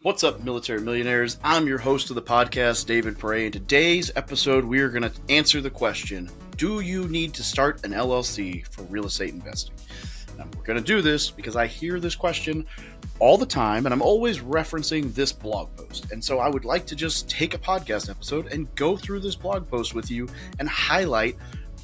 What's up, Military Millionaires? I'm your host of the podcast, David Pere. In today's episode, we are going to answer the question, do you need to start an LLC for real estate investing? And we're going to do this because I hear this question all the time, and I'm always referencing this blog post. And so I would like to just take a podcast episode and go through this blog post with you and highlight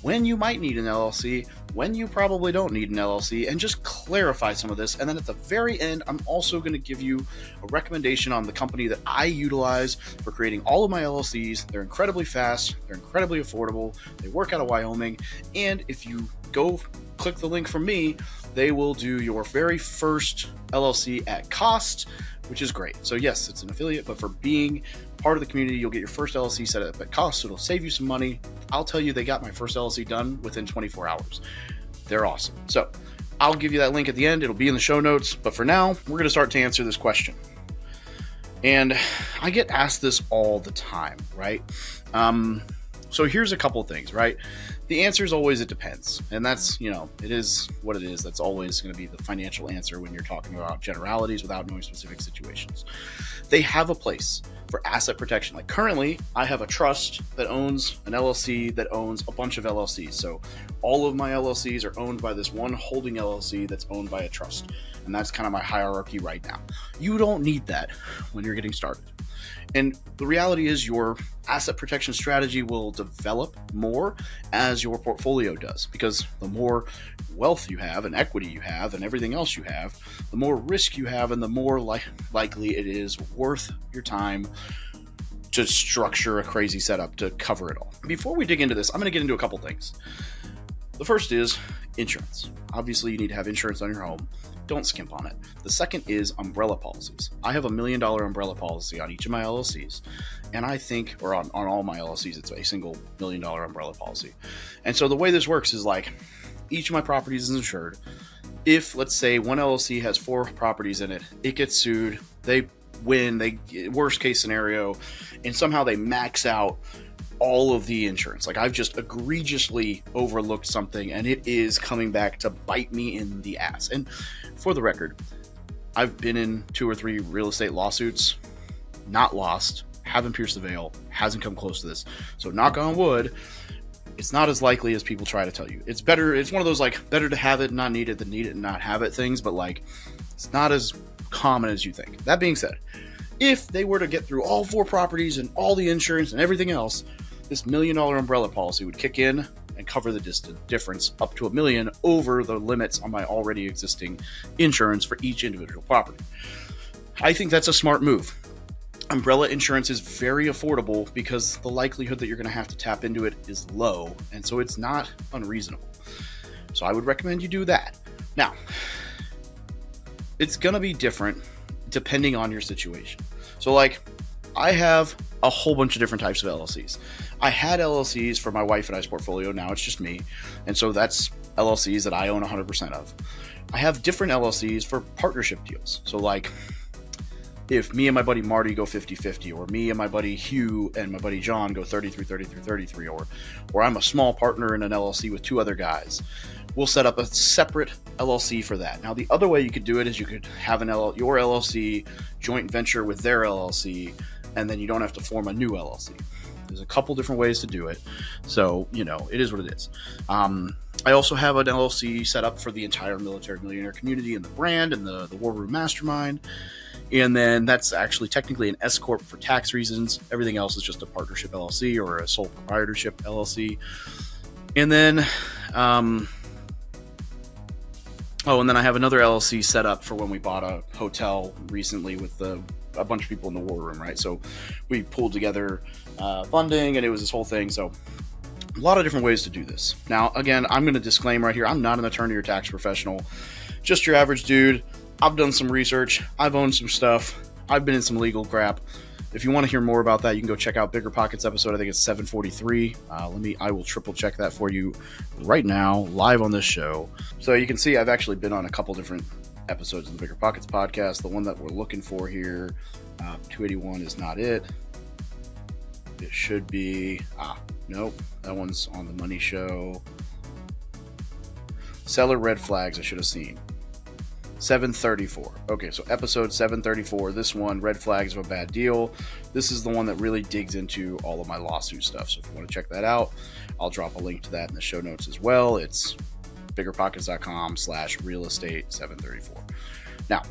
when you might need an LLC, when you probably don't need an LLC, and just clarify some of this. And then at the very end, I'm also going to give you a recommendation on the company that I utilize for creating all of my LLCs. They're incredibly fast, they're incredibly affordable, they work out of Wyoming, and if you go click the link from me, they will do your very first LLC at cost, which is great. So yes, it's an affiliate, but for being part of the community, you'll get your first LLC set up at cost, so it'll save you some money. I'll tell you, they got my first LLC done within 24 hours. They're awesome. So I'll give you that link at the end. It'll be in the show notes. But for now, we're going to start to answer this question. And I get asked this all the time, right? So here's a couple of things, right? The answer is always it depends. And that's, it is what it is. That's always going to be the financial answer when you're talking about generalities without knowing specific situations. They have a place for asset protection. Like currently, I have a trust that owns an LLC that owns a bunch of LLCs. So all of my LLCs are owned by this one holding LLC that's owned by a trust. And that's kind of my hierarchy right now. You don't need that when you're getting started. And the reality is your asset protection strategy will develop more as your portfolio does, because the more wealth you have and equity you have and everything else you have, the more risk you have and the more likely it is worth your time to structure a crazy setup to cover it all. Before we dig into this, I'm going to get into a couple things. The first is insurance. Obviously, you need to have insurance on your home. Don't skimp on it. The second is umbrella policies. I have $1 million umbrella policy on each of my LLCs. And I think, or on all my LLCs, it's a single $1 million umbrella policy. And so the way this works is like each of my properties is insured. If, let's say, one LLC has 4 properties in it, it gets sued, they win, worst case scenario, and somehow they max out all of the insurance. Like I've just egregiously overlooked something and it is coming back to bite me in the ass. And for the record, I've been in 2 or 3 real estate lawsuits, not lost, haven't pierced the veil, hasn't come close to this. So knock on wood, it's not as likely as people try to tell you. It's better. It's one of those like better to have it, not need it, than need it and not have it things. But like, it's not as common as you think. That being said, if they were to get through all 4 properties and all the insurance and everything else, this $1 million umbrella policy would kick in and cover the difference up to $1 million over the limits on my already existing insurance for each individual property. I think that's a smart move. Umbrella insurance is very affordable because the likelihood that you're going to have to tap into it is low, and so it's not unreasonable. So I would recommend you do that. Now, it's going to be different depending on your situation. So like, I have a whole bunch of different types of LLCs. I had LLCs for my wife and I's portfolio. Now it's just me. And so that's LLCs that I own 100% of. I have different LLCs for partnership deals. So like if me and my buddy Marty go 50-50, or me and my buddy Hugh and my buddy John go 33-33-33, or I'm a small partner in an LLC with 2 other guys, we'll set up a separate LLC for that. Now, the other way you could do it is you could have your LLC joint venture with their LLC, and then you don't have to form a new LLC. There's a couple different ways to do it. So, it is what it is. I also have an LLC set up for the entire Military Millionaire community and the brand and the War Room Mastermind. And then that's actually technically an S-Corp for tax reasons. Everything else is just a partnership LLC or a sole proprietorship LLC. And then, and then I have another LLC set up for when we bought a hotel recently with a bunch of people in the war room, right? So we pulled together funding, and it was this whole thing. So a lot of different ways to do this. Now, again, I'm going to disclaim right here, I'm not an attorney or tax professional, just your average dude. I've done some research. I've owned some stuff. I've been in some legal crap. If you want to hear more about that, you can go check out Bigger Pockets episode. I think it's 743. I will triple check that for you right now, live on this show. So you can see I've actually been on a couple different episodes of the Bigger Pockets podcast. The one that we're looking for here, 281 is not it. It should be, nope, that one's on the Money Show. Seller Red Flags I should have seen. 734. Okay, so episode 734, this one, Red Flags of a Bad Deal. This is the one that really digs into all of my lawsuit stuff. So if you want to check that out, I'll drop a link to that in the show notes as well. It's biggerpockets.com/real estate 734. Now,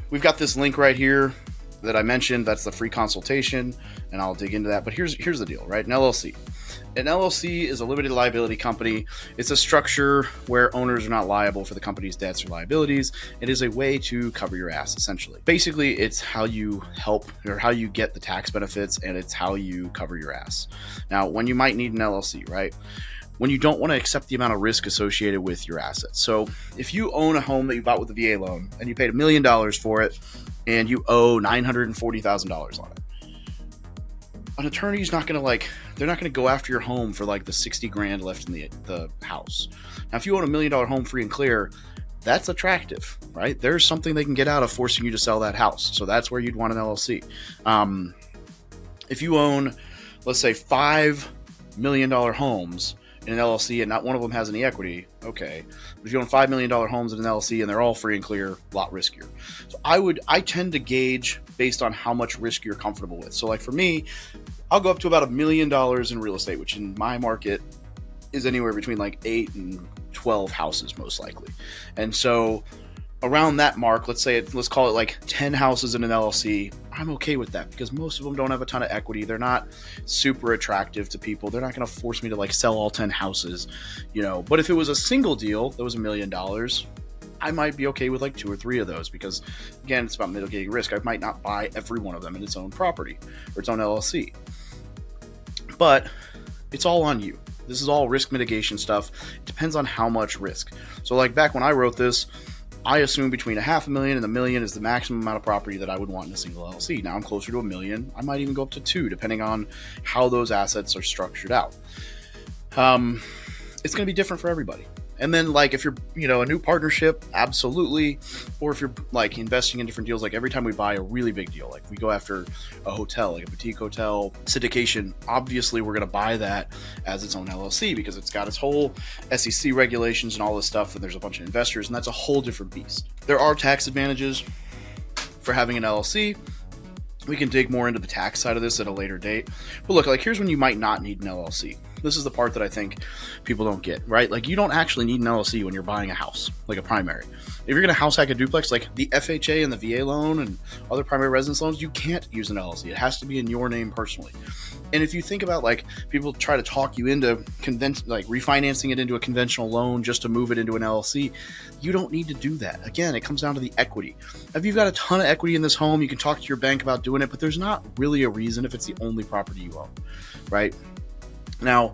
we've got this link right here that I mentioned. That's the free consultation, and I'll dig into that. But here's the deal, right? An LLC. An LLC is a limited liability company. It's a structure where owners are not liable for the company's debts or liabilities. It is a way to cover your ass, essentially. Basically, it's how you help or how you get the tax benefits, and it's how you cover your ass. Now, when you might need an LLC, right? When you don't want to accept the amount of risk associated with your assets. So if you own a home that you bought with a VA loan and you paid $1 million for it and you owe $940,000 on it, an attorney's not going to they're not going to go after your home for the 60 grand left in the house. Now, if you own $1 million home free and clear, that's attractive, right? There's something they can get out of forcing you to sell that house. So that's where you'd want an LLC. If you own, let's say, $5 million homes in an LLC and not one of them has any equity, okay. But if you own $5 million homes in an LLC and they're all free and clear, a lot riskier. So I tend to gauge based on how much risk you're comfortable with. So for me, I'll go up to about $1 million in real estate, which in my market is anywhere between 8 and 12 houses most likely. And so around that mark, let's call it 10 houses in an LLC. I'm okay with that because most of them don't have a ton of equity. They're not super attractive to people. They're not going to force me to sell all 10 houses, But if it was a single deal that was $1 million, I might be okay with 2 or 3 of those because, again, it's about mitigating risk. I might not buy every one of them in its own property or its own LLC. But it's all on you. This is all risk mitigation stuff. It depends on how much risk. So back when I wrote this, I assumed between $500,000 and $1 million is the maximum amount of property that I would want in a single LLC. Now I'm closer to $1 million. I might even go up to 2, depending on how those assets are structured out. It's going to be different for everybody. And then if you're, a new partnership, absolutely. Or if you're investing in different deals, every time we buy a really big deal, we go after a hotel, a boutique hotel syndication, obviously we're going to buy that as its own LLC because it's got its whole SEC regulations and all this stuff. And there's a bunch of investors, and that's a whole different beast. There are tax advantages for having an LLC. We can dig more into the tax side of this at a later date. But look, here's when you might not need an LLC. This is the part that I think people don't get, right? You don't actually need an LLC when you're buying a house, a primary. If you're going to house hack a duplex, the FHA and the VA loan and other primary residence loans, you can't use an LLC. It has to be in your name personally. And if you think about people try to talk you into refinancing it into a conventional loan just to move it into an LLC, you don't need to do that. Again, it comes down to the equity. If you've got a ton of equity in this home, you can talk to your bank about doing it, but there's not really a reason if it's the only property you own, right? Now,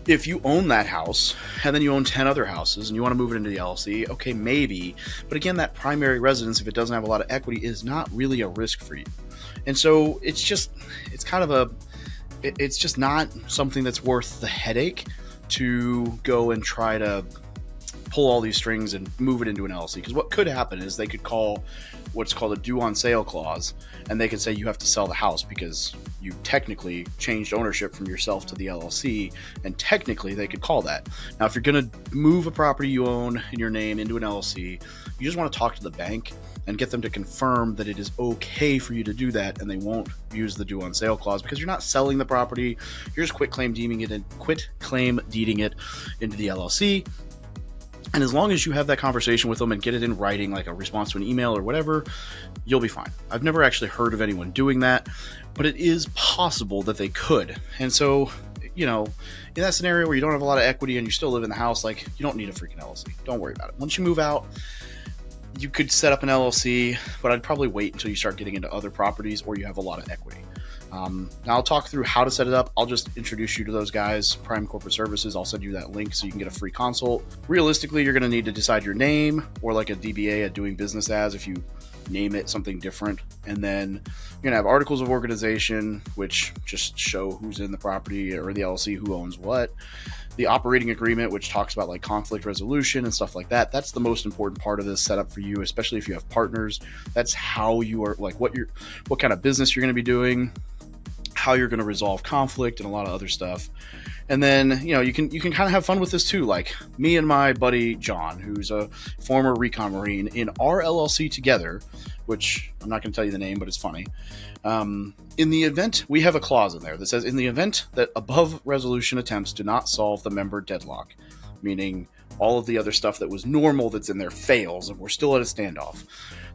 if you own that house and then you own 10 other houses and you want to move it into the LLC, okay, maybe. But again, that primary residence, if it doesn't have a lot of equity, is not really a risk for you. And so it's just not something that's worth the headache to go and try to pull all these strings and move it into an LLC. Because what could happen is they could call what's called a due on sale clause, and they could say you have to sell the house because you technically changed ownership from yourself to the LLC, and technically they could call that. Now, if you're going to move a property you own in your name into an LLC, you just want to talk to the bank and get them to confirm that it is okay for you to do that, and they won't use the due on sale clause because you're not selling the property. You're just quit claim deeding it into the LLC. And as long as you have that conversation with them and get it in writing, a response to an email or whatever, you'll be fine. I've never actually heard of anyone doing that, but it is possible that they could. And so, in that scenario where you don't have a lot of equity and you still live in the house, you don't need a freaking LLC. Don't worry about it. Once you move out, you could set up an LLC, but I'd probably wait until you start getting into other properties or you have a lot of equity. Now I'll talk through how to set it up. I'll just introduce you to those guys, Prime Corporate Services. I'll send you that link so you can get a free consult. Realistically, you're going to need to decide your name or a DBA, a doing business as, if you name it something different. And then you're going to have articles of organization, which just show who's in the property or the LLC, who owns what. The operating agreement, which talks about conflict resolution and stuff like that. That's the most important part of this setup for you, especially if you have partners. That's how you are, what kind of business you're going to be doing, how you're going to resolve conflict and a lot of other stuff. And then, you can kind of have fun with this too. Like me and my buddy John, who's a former recon Marine, in our LLC together, which I'm not going to tell you the name, but it's funny. In the event, we have a clause in there that says, in the event that above resolution attempts do not solve the member deadlock, meaning all of the other stuff that was normal that's in there fails and we're still at a standoff,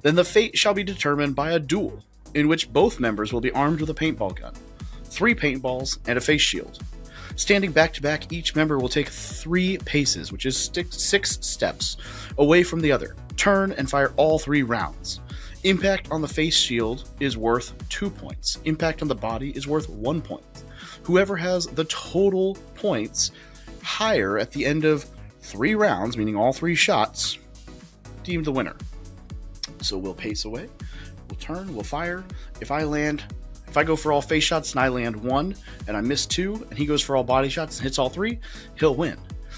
then the fate shall be determined by a duel in which both members will be armed with a paintball gun, 3 paintballs, and a face shield. Standing back to back, each member will take 3 paces, which is 6 steps, away from the other, turn, and fire all 3 rounds. Impact on the face shield is worth 2 points. Impact on the body is worth 1 point. Whoever has the total points higher at the end of 3 rounds, meaning all 3 shots, deemed the winner. So we'll pace away, we'll turn, we'll fire. If I go for all face shots and I land 1 and I miss 2 and he goes for all body shots and hits all 3, he'll win.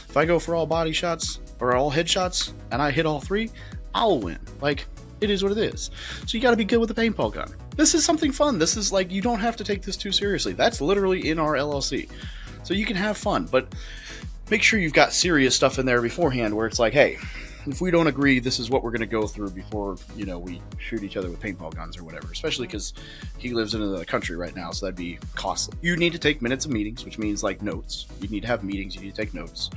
If I go for all body shots or all headshots and I hit all 3, I'll win. Like, it is what it is. So you got to be good with the paintball gun. This is something fun. This is like, you don't have to take this too seriously. That's literally in our LLC. So you can have fun, but make sure you've got serious stuff in there beforehand where it's like, hey, if we don't agree, this is what we're going to go through before, we shoot each other with paintball guns or whatever, especially because he lives in another country right now, so that'd be costly. You need to take minutes of meetings, which means like notes. You need to have meetings, you need to take notes,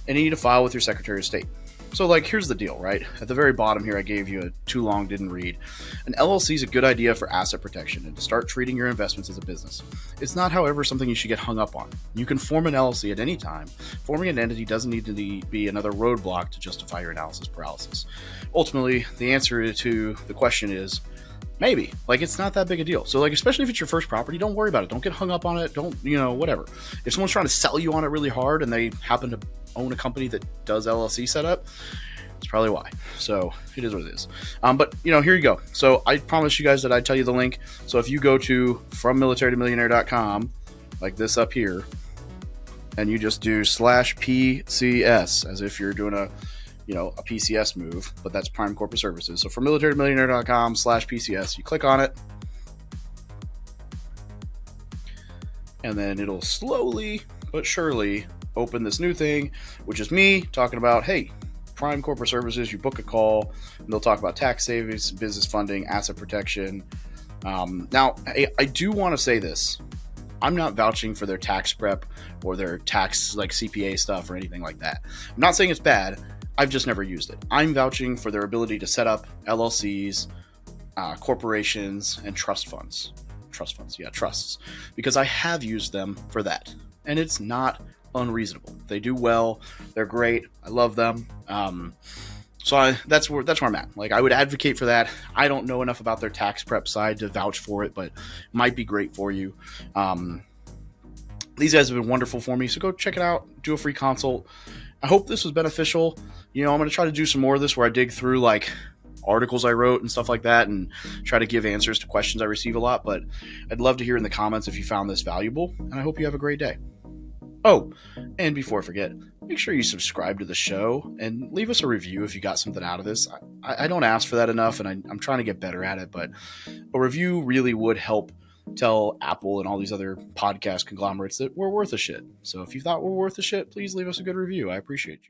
and you need to file with your Secretary of State. So, like, here's the deal, right? At the very bottom here, I gave you a too long didn't read. An LLC is a good idea for asset protection and to start treating your investments as a business. It's not, however, something you should get hung up on. You can form an LLC at any time. Forming an entity doesn't need to be another roadblock to justify your analysis paralysis. Ultimately, the answer to the question is maybe. Like, it's not that big a deal. So, like, especially if it's your first property, don't worry about it. Don't get hung up on it. Don't, whatever. If someone's trying to sell you on it really hard and they happen to own a company that does LLC setup, it's probably why. So it is what it is. But here you go. So I promised you guys that I'd tell you the link. So if you go to FromMilitaryMillionaire.com, like this up here, and you just do /PCS as if you're doing a PCS move, but that's Prime Corporate Services. So FromMilitaryMillionaire.com /PCS, you click on it, and then it'll slowly but surely open this new thing, which is me talking about, hey, Prime Corporate Services, you book a call, and they'll talk about tax savings, business funding, asset protection. Now, I do want to say this. I'm not vouching for their tax prep or their tax, like CPA stuff or anything like that. I'm not saying it's bad. I've just never used it. I'm vouching for their ability to set up LLCs, corporations, and trusts, because I have used them for that, and it's not unreasonable. They do well. They're great. I love them. So that's where I'm at. Like, I would advocate for that. I don't know enough about their tax prep side to vouch for it, but it might be great for you. These guys have been wonderful for me, so go check it out. Do a free consult. I hope this was beneficial. I'm going to try to do some more of this where I dig through like articles I wrote and stuff like that and try to give answers to questions I receive a lot. But I'd love to hear in the comments if you found this valuable, and I hope you have a great day. Oh, and before I forget, make sure you subscribe to the show and leave us a review if you got something out of this. I don't ask for that enough, and I'm trying to get better at it, but a review really would help tell Apple and all these other podcast conglomerates that we're worth a shit. So if you thought we're worth a shit, please leave us a good review. I appreciate you.